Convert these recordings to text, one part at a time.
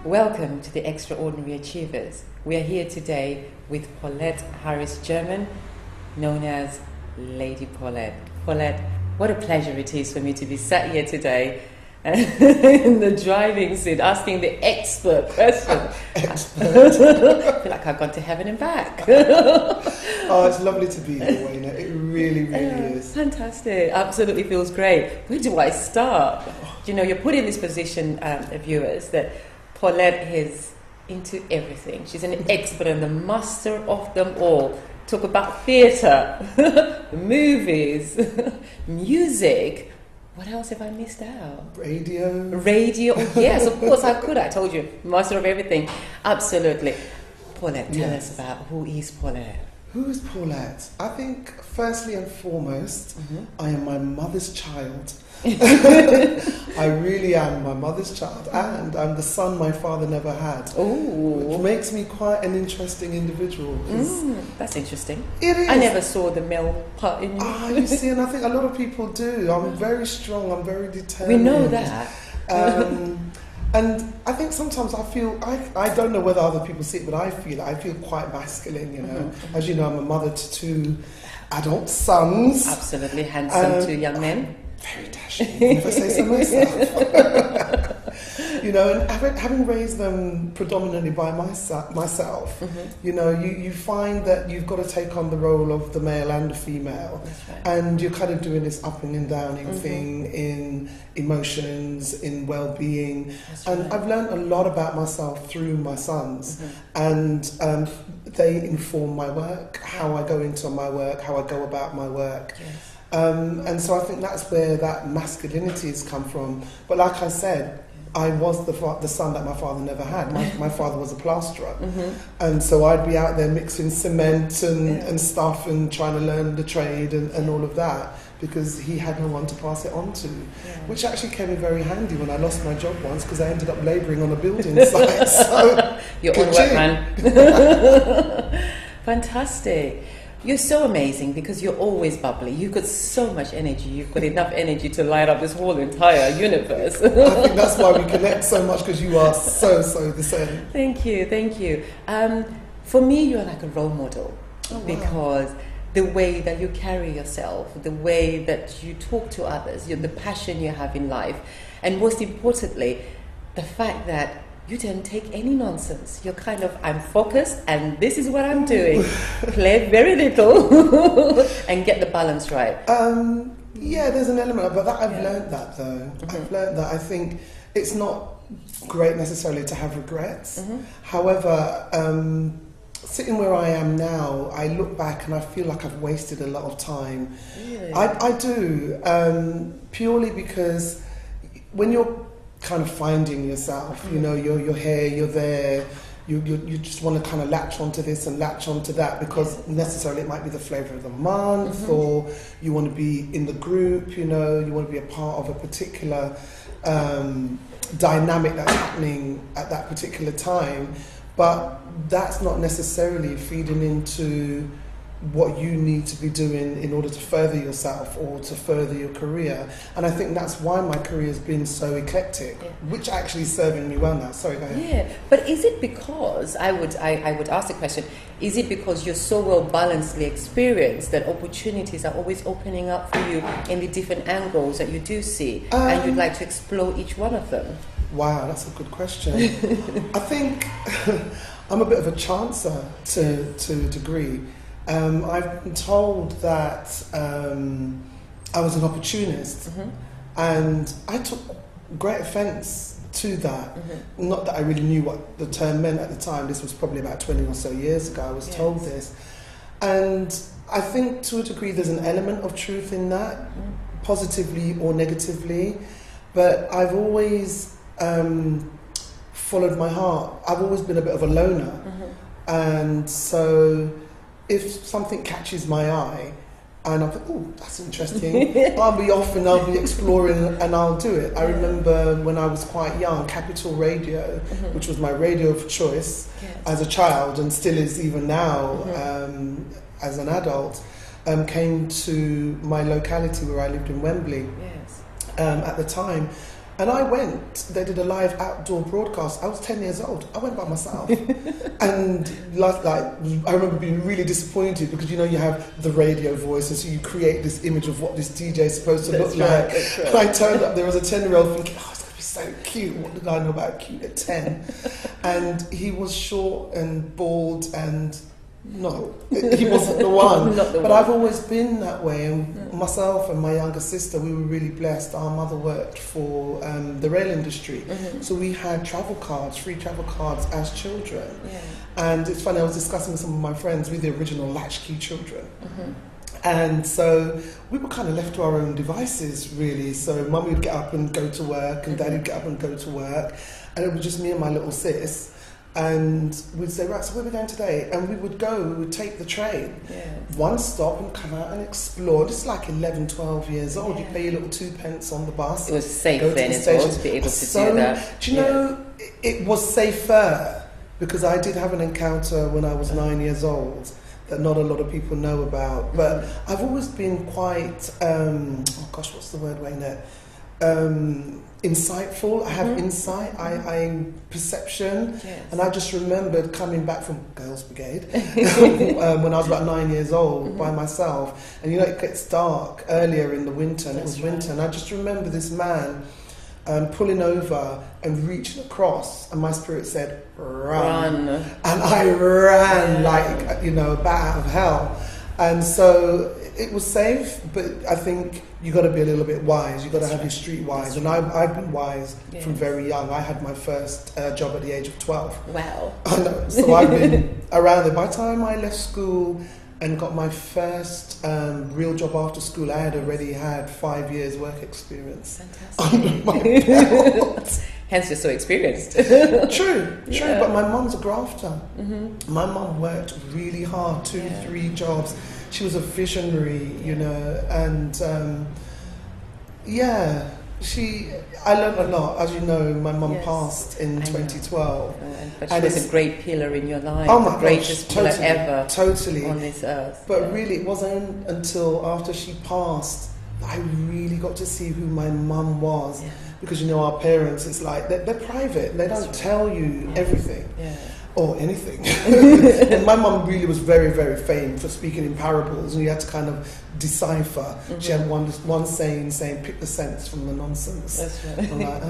Welcome to the Extraordinary Achievers. We are here today with Paulette Harris-German, known as Lady Paulette. Paulette, what a pleasure it is for me to be sat here today in the driving seat asking the expert question. I feel like I've gone to heaven and back. Oh, it's lovely to be here, Waynett. It really, really is. Fantastic. Absolutely feels great. Where do I start? You know, you're put in this position, viewers, that Paulette is into everything. She's an expert and the master of them all. Talk about theatre, movies, music. What else have I missed out? Radio. Oh, yes, of course I could. I told you, master of everything. Absolutely. Paulette, tell us about who is Paulette. Who is Paulette? I think, firstly and foremost, I am my mother's child. I really am my mother's child, and I'm the son my father never had. Which makes me quite an interesting individual. That's interesting. It is. I never saw the male part in you. You see, and I think a lot of people do. I'm very strong, I'm very determined. We know that. And I think sometimes I feel, I don't know whether other people see it, but I feel quite masculine, you know. As you know, I'm a mother to two adult sons. Absolutely handsome, two young men. Very dashing, if I say so myself. You know, and having raised them predominantly by myself, you know, you find that you've got to take on the role of the male and the female. That's right. And you're kind of doing this up and downing thing in emotions, in well-being. And right. I've learned a lot about myself through my sons. And they inform my work, how I go into my work, how I go about my work. Yes. And so I think that's where that masculinity has come from. But like I said, I was the son that my father never had. My father was a plasterer. And so I'd be out there mixing cement and stuff and trying to learn the trade and all of that, because he had no one to pass it on to, which actually came in very handy when I lost my job once, because I ended up labouring on a building site. So, your own work, man. Fantastic. You're so amazing because you're always bubbly. You've got so much energy. You've got enough energy to light up this whole entire universe. I think that's why we connect so much, because you are so the same. Thank you. For me, you're like a role model. Oh, wow. Because the way that you carry yourself, the way that you talk to others, the passion you have in life, and most importantly, the fact that you don't take any nonsense. You're kind of, I'm focused and this is what I'm doing. Play very little and get the balance right. Yeah, there's an element, but I've learned that though. I've learned that. I think it's not great necessarily to have regrets. However, sitting where I am now, I look back and I feel like I've wasted a lot of time. Really? I do, purely because when you're kind of finding yourself, you know, you're here, you're there, you just want to kind of latch onto this and latch onto that, because necessarily it might be the flavour of the month, or you want to be in the group, you know, you want to be a part of a particular dynamic that's happening at that particular time, but that's not necessarily feeding into what you need to be doing in order to further yourself or to further your career. And I think that's why my career has been so eclectic, which actually is serving me well now. Sorry, go ahead. Yeah, but is it because, I would ask the question, is it because you're so well balancedly experienced that opportunities are always opening up for you in the different angles that you do see, and you'd like to explore each one of them? Wow, that's a good question. I think I'm a bit of a chancer to a degree. I've been told that I was an opportunist, and I took great offence to that. Not that I really knew what the term meant at the time. This was probably about 20 or so years ago I was told this. And I think to a degree there's an element of truth in that, positively or negatively, but I've always followed my heart. I've always been a bit of a loner, and so if something catches my eye and I think, oh, that's interesting, I'll be off and I'll be exploring and I'll do it. I remember when I was quite young, Capital Radio, which was my radio of choice as a child and still is even now as an adult, came to my locality where I lived in Wembley at the time. And I went, they did a live outdoor broadcast. I was 10 years old. I went by myself. And I remember being really disappointed because, you know, you have the radio voice and so you create this image of what this DJ is supposed to look like. Right. And I turned up, there was a 10-year-old thinking, oh, it's going to be so cute. What did I know about cute at 10? And he was short and bald and no, he wasn't the one. But I've always been that way. And myself and my younger sister, we were really blessed. Our mother worked for the rail industry. So we had travel cards, free travel cards as children. And it's funny, I was discussing with some of my friends, with the original latchkey children. And so we were kind of left to our own devices, really. So mum would get up and go to work, and daddy would get up and go to work. And it was just me and my little sis. And we'd say, right, so where are we going today? And we would take the train. One stop and come out and explore. Just like 11, 12 years old. You pay your little 2 pence on the bus. It was safe then as well to be able to do that. Do you know, it was safer because I did have an encounter when I was 9 years old that not a lot of people know about. But I've always been quite, what's the word, Waynett? Insightful. I have insight, I perception, and I just remembered coming back from Girls Brigade when I was about 9 years old by myself, and you know it gets dark earlier in the winter, and it was winter, and I just remember this man pulling over and reaching across, and my spirit said, run. And I ran like, you know, a bat out of hell. And so it was safe, but I think you got to be a little bit wise. You got to have your street wise, and I've been wise from very young. I had my first job at the age of 12. Wow! I know. So I've been around there. By the time I left school and got my first real job after school, I had already had 5 years work experience. Fantastic. Under my belt. Hence you're so experienced. True, but my mum's a grafter. My mum worked really hard, 2, 3 jobs. She was a visionary, you know, and I learned a lot. As you know, my mum passed in 2012. But she was a great pillar in your life. Oh my the greatest gosh, pillar ever totally on this earth. But really, it wasn't until after she passed I really got to see who my mum was. Because, you know, our parents, it's like, they're private. They don't tell you everything. Or anything. And my mum really was very, very famed for speaking in parables, and you had to kind of decipher. She had one saying, pick the sense from the nonsense. That's right. I'm like,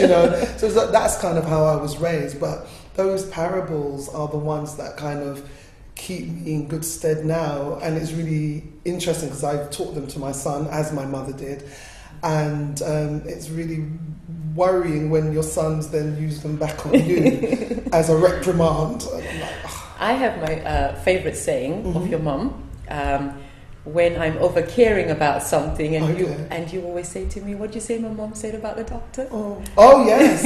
you know, so that's kind of how I was raised. But those parables are the ones that kind of keep me in good stead now. And it's really interesting because I've taught them to my son, as my mother did. And it's really worrying when your sons then use them back on you as a reprimand. Like, I have my favourite saying of your mum. When I'm over caring about something, and you always say to me, "What do you say my mum said about the doctor?" Oh yes,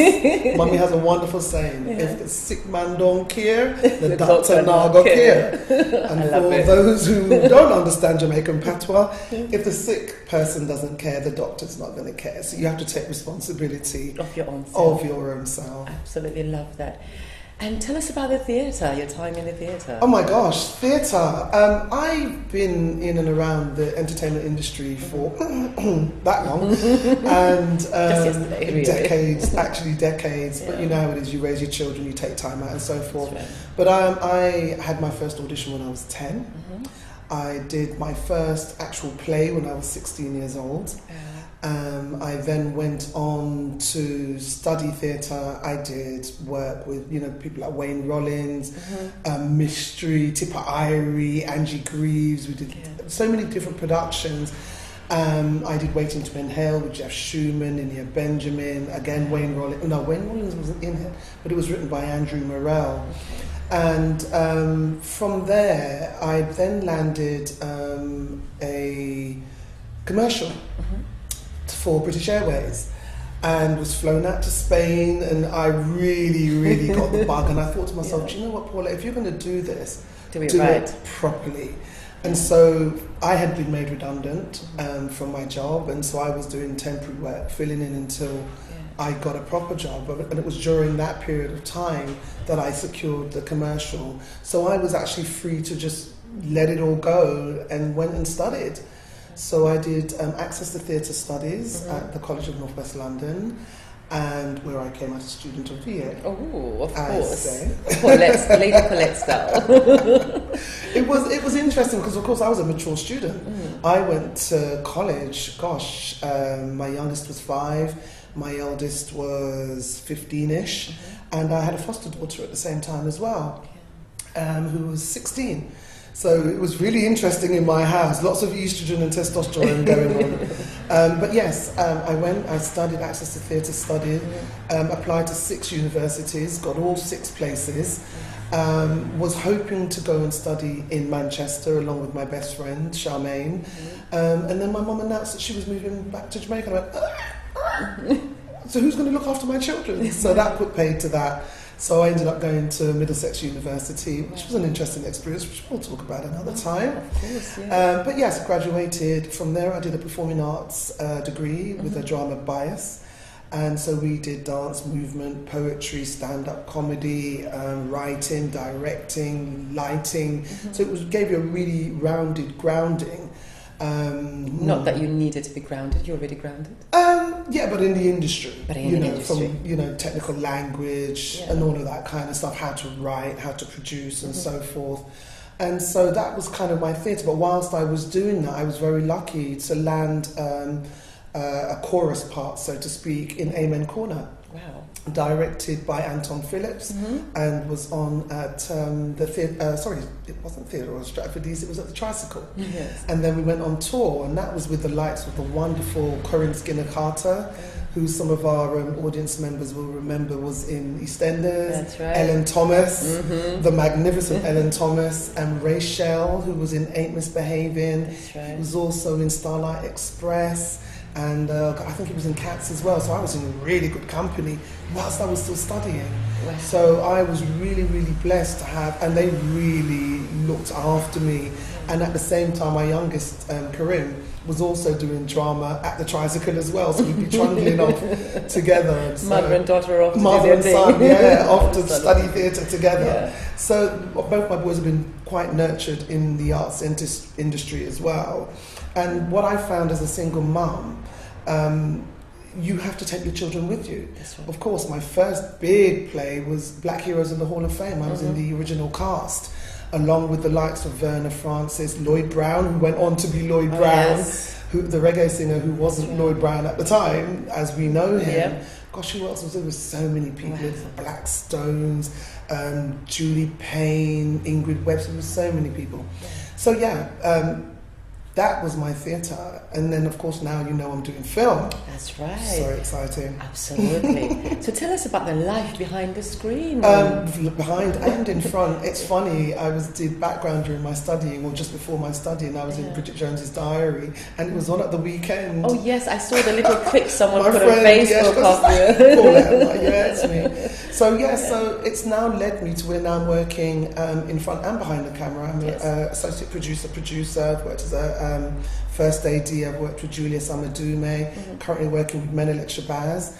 Mummy has a wonderful saying: "If the sick man don't care, the doctor not go care." And for those who don't understand Jamaican patois, if the sick person doesn't care, the doctor's not going to care. So you have to take responsibility of your own self. Absolutely love that. And tell us about the theatre, your time in the theatre. Oh my gosh, theatre. I've been in and around the entertainment industry for that long. And just yesterday, really. decades. But you know how it is, you raise your children, you take time out and so forth. Right. But I had my first audition when I was 10. I did my first actual play when I was 16 years old. I then went on to study theatre. I did work with, you know, people like Wayne Rollins, Mystery, Tipper Irie, Angie Greaves. We did so many different productions. I did Waiting to Inhale with Jeff Schumann, Inia Benjamin, again Wayne Rollins. No, Wayne Rollins wasn't in it, but it was written by Andrew Morell. And from there, I then landed a commercial for British Airways and was flown out to Spain, and I really got the bug, and I thought to myself, do you know what, Paulette, if you're going to do this, do it properly. And so I had been made redundant from my job, and so I was doing temporary work, filling in until I got a proper job. And it was during that period of time that I secured the commercial. So I was actually free to just let it all go and went and studied. So I did Access to Theatre Studies at the College of North West London, and where I came as a student of the year. Oh, of course. Lady Paulette style. It was interesting because, of course, I was a mature student. I went to college, my youngest was 5, my eldest was 15-ish, and I had a foster daughter at the same time as well, who was 16. So it was really interesting in my house, lots of estrogen and testosterone going on. But yes, I studied Access to Theatre Studies, applied to 6 universities, got all 6 places, was hoping to go and study in Manchester along with my best friend, Charmaine. And then my mum announced that she was moving back to Jamaica. I went, so who's going to look after my children? So that put paid to that. So I ended up going to Middlesex University, which was an interesting experience, which we'll talk about another time. Of course, yeah. But yes, graduated. From there, I did a performing arts degree with a drama bias. And so we did dance, movement, poetry, stand-up comedy, writing, directing, lighting. So it gave you a really rounded grounding. Not that you needed to be grounded, you're already grounded. Yeah, but in the industry. But in the industry. From, technical language and all of that kind of stuff, how to write, how to produce and so forth. And so that was kind of my theatre. But whilst I was doing that, I was very lucky to land a chorus part, so to speak, in Amen Corner. Wow. Directed by Anton Phillips and was on at the theatre, it wasn't theatre or Stratford East, it was at the Tricycle. Yes. And then we went on tour, and that was with the likes of the wonderful Corinne Skinner-Carter, who some of our audience members will remember was in EastEnders. That's right. Ellen Thomas, the magnificent Ellen Thomas, and Rachel, who was in Ain't Misbehaving. That's right. Was also in Starlight Express. And I think it was in Cats as well, so I was in really good company whilst I was still studying. Wow. So I was really, really blessed to have, and they really looked after me. And at the same time, my youngest, Corinne, was also doing drama at the Tricycle as well, so we'd be trundling off together. And so, mother and daughter off to mother and son, off to That's study theatre together. Yeah. So both my boys have been quite nurtured in the arts industry as well. And what I found as a single mum, you have to take your children with you. That's right. Of course, my first big play was Black Heroes in the Hall of Fame. I was in the original cast, along with the likes of Verna Francis, Lloyd Brown, who went on to be Lloyd Brown, the reggae singer who wasn't Lloyd Brown at the time, as we know him. Yeah. Gosh, who else was there? There were so many people. The Black Stones, Julie Payne, Ingrid Webster, there were so many people. So that was my theatre. And then, of course, now I'm doing film. That's right. So exciting. Absolutely. So tell us about the life behind the screen. Behind and in front. It's funny, I did background during my studying, or just before my studying. I was in Bridget Jones's Diary, and it was on at the weekend. Oh yes, I saw the little clip someone my put friend, on Facebook of you. Paulette, it's me. So so it's now led me to where now I'm working in front and behind the camera. I'm an associate producer. I've worked as a first AD. I've worked with Julius Amadume. Currently working with Menelik Shabazz.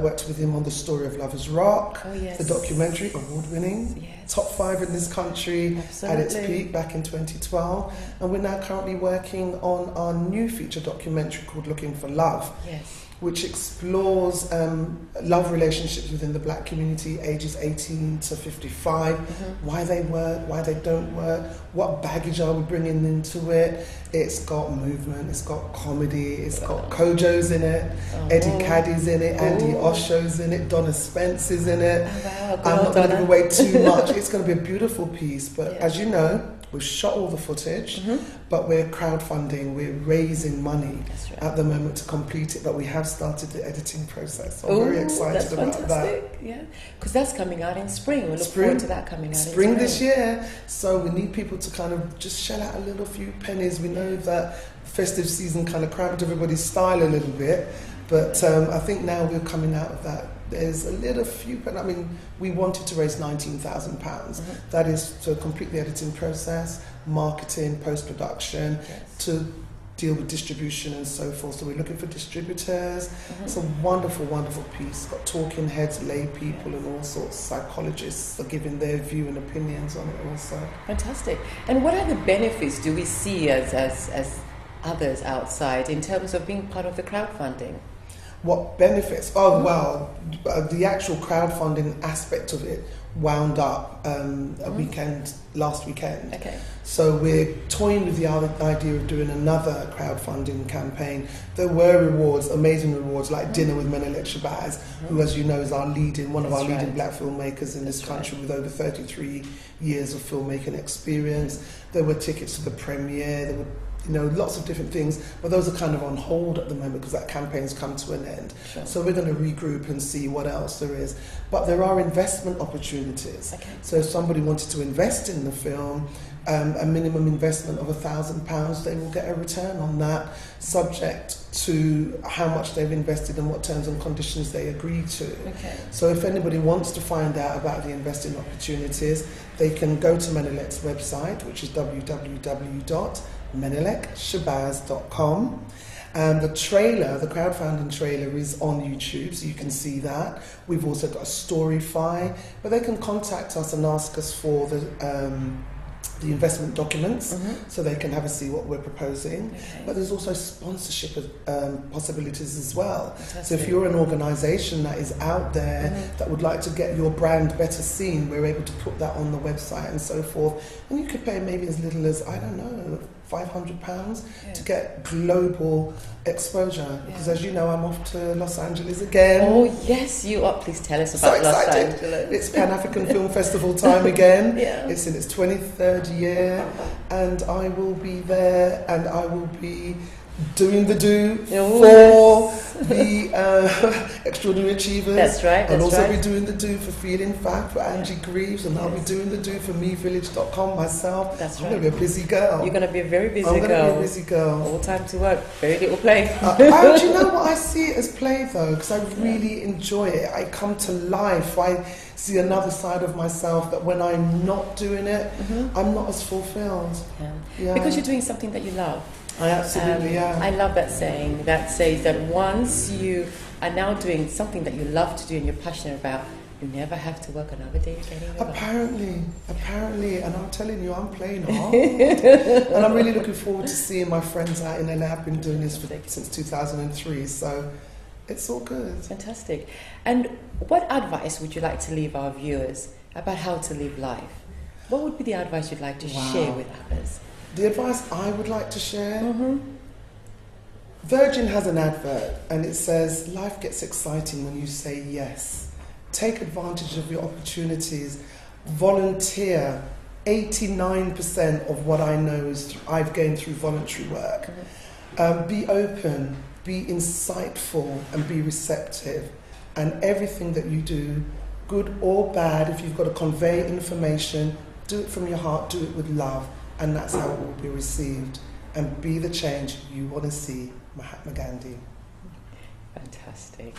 Worked with him on The Story of Lovers Rock, the documentary, award-winning, top 5 in this country at its peak back in 2012. And we're now currently working on our new feature documentary called Looking for Love, which explores love relationships within the Black community, ages 18 to 55, why they work, why they don't work, what baggage are we bringing into it. It's got movement, it's got comedy, it's got Kojo's in it, Eddie Caddy's in it, Andy Osho's in it, Donna Spence is in it. I'm not going to give away too much. It's going to be a beautiful piece, but as you know, we've shot all the footage, but we're crowdfunding, we're raising money at the moment to complete it, but we have started the editing process. So I'm very excited about that. Yeah, because that's coming out in spring. We look forward to that coming out in spring this year. So we need people to kind of just shell out a little few pennies. We know that festive season kind of cramped everybody's style a little bit, but I think now we're coming out of that. There's a little few, but I mean, we wanted to raise £19,000. That is to complete the editing process, marketing, post-production, to deal with distribution and so forth. So we're looking for distributors. It's a wonderful, wonderful piece. Got talking heads, lay people and all sorts. Psychologists are giving their view and opinions on it also. Fantastic. And what other benefits do we see as others outside in terms of being part of the crowdfunding? What benefits? Oh, well, the actual crowdfunding aspect of it wound up last weekend. Okay. So we're toying with the idea of doing another crowdfunding campaign. There were rewards, amazing rewards, like Dinner with Waynett Shabazz, who, as you know, is one of our leading black filmmakers in this country with over 33 years of filmmaking experience. There were tickets to the premiere. There were lots of different things, but those are kind of on hold at the moment because that campaign's come to an end. Sure. So we're going to regroup and see what else there is. But there are investment opportunities. Okay. So if somebody wanted to invest in the film, a minimum investment of £1,000, they will get a return on that, subject to how much they've invested and what terms and conditions they agree to. Okay. So if anybody wants to find out about the investing opportunities, they can go to Wanett's website, which is www.waynettshabazz.com. The trailer, the crowdfunding trailer, is on YouTube, so you can see that. We've also got a Storyfy, but they can contact us and ask us for the investment documents, so they can have a see what we're proposing. Okay. But there's also sponsorship possibilities as well. Fantastic. So if you're an organisation that is out there that would like to get your brand better seen, we're able to put that on the website and so forth. And you could pay maybe as little as, I don't know, £500 to get global exposure. Because as you know, I'm off to Los Angeles again. Oh yes, you are. Please tell us about Los Angeles. It's Pan-African Film Festival time again. Yeah. It's in its 23rd year, and I will be there, and I will be doing the do for the Extraordinary Achievers. That's right. I'll also be doing the do for Feeling Fab for Angie Greaves, and I'll be doing the do for MeVillage.com myself. That's right. I'm going to be a busy girl. You're going to be a very busy girl. I'm going to be a busy girl. All time to work, very little play. Do you know what? I see it as play though, because I really enjoy it. I come to life. I see another side of myself that when I'm not doing it, I'm not as fulfilled. Yeah. Because you're doing something that you love. I absolutely am. I love that saying that says that once you are now doing something that you love to do and you're passionate about, you never have to work another day again in your life. Apparently, and I'm telling you, I'm playing hard. And I'm really looking forward to seeing my friends out in LA. I've been doing this since 2003, so it's all good. Fantastic. And what advice would you like to leave our viewers about how to live life? What would be the advice you'd like to share with others? The advice I would like to share? Virgin has an advert and it says, life gets exciting when you say yes. Take advantage of your opportunities. Volunteer. 89% of what I know is I've gained through voluntary work. Be open, be insightful, and be receptive. And everything that you do, good or bad, if you've got to convey information, do it from your heart, do it with love. And that's how it will be received. And be the change you want to see, Mahatma Gandhi. Fantastic.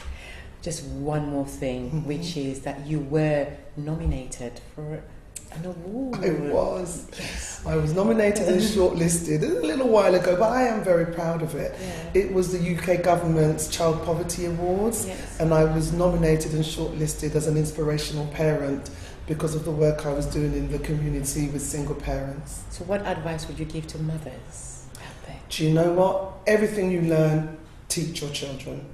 Just one more thing, which is that you were nominated for an award. I was. Yes. I was nominated and shortlisted a little while ago, but I am very proud of it. Yeah. It was the UK government's Child Poverty Awards, and I was nominated and shortlisted as an inspirational parent because of the work I was doing in the community with single parents. So what advice would you give to mothers out there? Do you know what? Everything you learn, teach your children.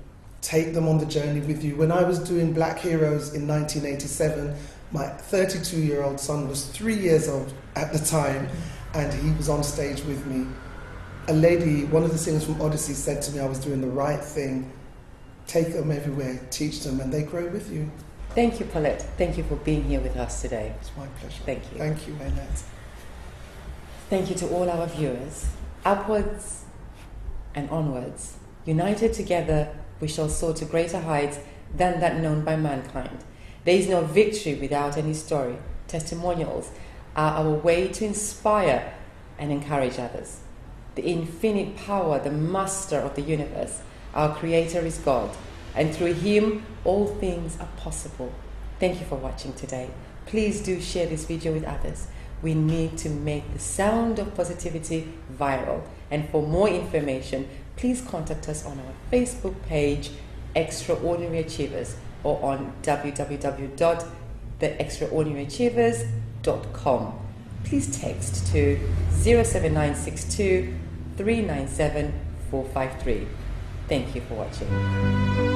Take them on the journey with you. When I was doing Black Heroes in 1987, my 32-year-old son was 3 years old at the time, and he was on stage with me. A lady, one of the singers from Odyssey, said to me I was doing the right thing. Take them everywhere, teach them, and they grow with you. Thank you, Paulette. Thank you for being here with us today. It's my pleasure. Thank you. Thank you, Waynett. Thank you to all our viewers. Upwards and onwards. United together, we shall soar to greater heights than that known by mankind. There is no victory without any story. Testimonials are our way to inspire and encourage others. The infinite power, the master of the universe, our creator is God, and through him all things are possible. Thank you for watching today. Please do share this video with others. We need to make the sound of positivity viral. And for more information, please contact us on our Facebook page, Extraordinary Achievers, or on www.theextraordinaryachievers.com. Please text to 07962 397 453. Thank you for watching.